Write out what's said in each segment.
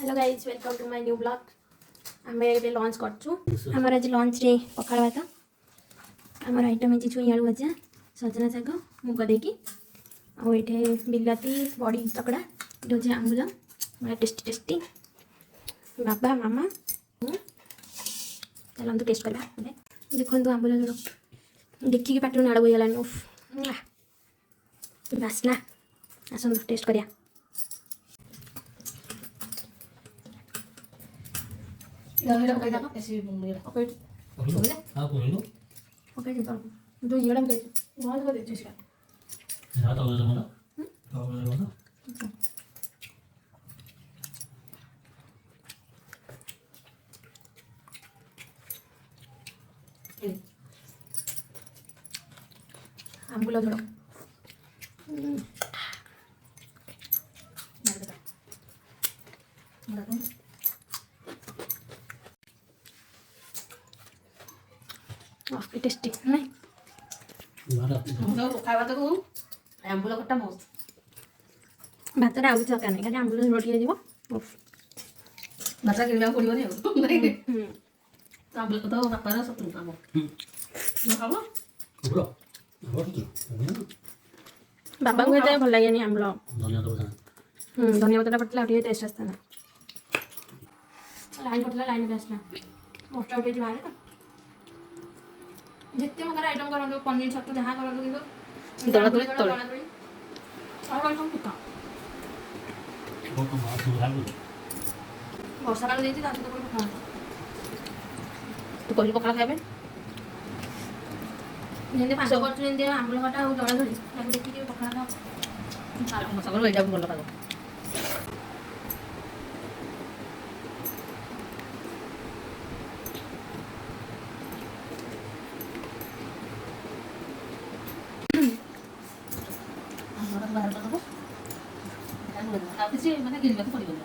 hello guys welcome to my new blog आम ए lunch कर आज लंच रे पखाड़ भात आमर आइटम है छुई आलू भजा सजना शाग मुग देकी आठे बिलाती बड़ी चकड़ा ये हूँ आंबुल बड़ा टेस्टी टेस्टी बाबा मामा चलते टेस्ट करवा देखो आंबुल झोल देखिए पाटर नाड़ बोगलानी बासना आसतु टेस्ट करिया जो ये बंद कर दे आंबुल झोल टेस्टी नहीं आंबुल खट्टा मस्त भात आउ କିଛି ଦରକାର ନାହିଁ ଖାଲି ଆମ୍ବୁଲ ଝୋଳ ଟିକେ ଯିବ ଭାତ କିଣିବାକୁ ପଡ଼ିବନି ଆଉ ଆମ୍ବୁଲ ତ ବାପାର ଶତ୍ରୁ କାମ ଖାବ ବାପାଙ୍କୁ ଏତେ ଭଲ ଲାଗେନି ଆମ୍ବୁଲ ଧନିଆ ପତ୍ରଟା ପଡ଼ିଥିଲା ଆଉ ଟିକେ ଟେଷ୍ଟ ଆସିଥାନ୍ତା ଲାଇନ୍ ପଡ଼ିଥିଲା ଲାଇନ୍ ଆସିଲା ମଶଲା ଉଠେଇଛି ବାହାରେ ତ जितने मगर आइटम करो पनीर छतु जहाँ करो किंतु दौड़ा वर्षा काल देती ताकि तो कोई पका तू कहली पकड़ा खाबे जेंदे 500 करछु जेंदे आंबुल काटा और दौड़ा दौड़ी ताकि देखि के पकड़ा का मसाला एटा भल खाबो ମାନେ ଗିରିବାକୁ ପଡ଼ିବନି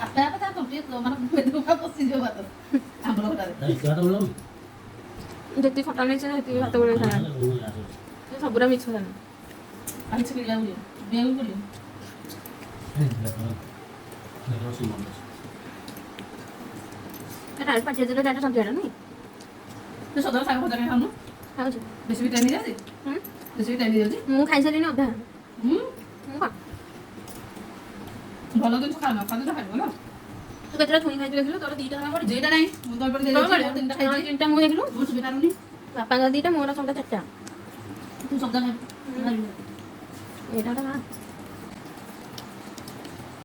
ଆପେ ଆପେ ତା ତଣ୍ଟି ମାନେ ବେଦୁକା ପଶିଯିବ ଭାତ ଆମ୍ବୁଲ ଖଟାରେ ଯେତିକି ଖଟା ନେଇছে ସେତିକି ଭାତ ଗୋଳେଇ ଖାଇବା ସବୁରା ମିଛ ଜାଣି ପାଣି ଛିଡ଼ିବାକୁ ପଡ଼ିବ ବେଉ ପଡ଼ିବ डायरेक्ट पार्टी देले डायरेक्ट सन्ଧ୍ୟାଟା ନାଇଁ ତୁ ସଦର ଶାଗ ଭଜା କାଇଁ ଖାଉନୁ ଖାଉଛି ବେଶୀ ବି ଟାଇମ୍ ହେଇଯାଉଛି ବେଶୀ ବି ଟାଇମ୍ ହେଇଯାଉଛି ମୁଁ ଖାଇସାରିଲିଣି ଅଧା ମୁଁ କଣ ଭଲ ଜିନିଷ ଖାଉନ ଖାଲି ତ ଖାଇବ ନା ତୁ କେତେଟା ଛୁଇଁ ଖାଇଛୁ ଦେଖିଲୁ ତୋର ଦିଟା ଜମା ପଡ଼ିଛି ଯେଇଟା ନାହିଁ ମୁଁ ତ ଏପଟେ ଦେଇଦେଇଛି ତିନିଟା ଖାଇଛି ତିନିଟା ମୁଁ ଦେଖିଲୁ ମୁଁ ସୁବିଧା ନୁନି ବାପାଙ୍କ ଦିଟା ମୋର ସନ୍ଧ୍ୟା ଚାରିଟା ତୁ ସଦା ଖାଇବୁ ଏଇଟା ଗୋଟେ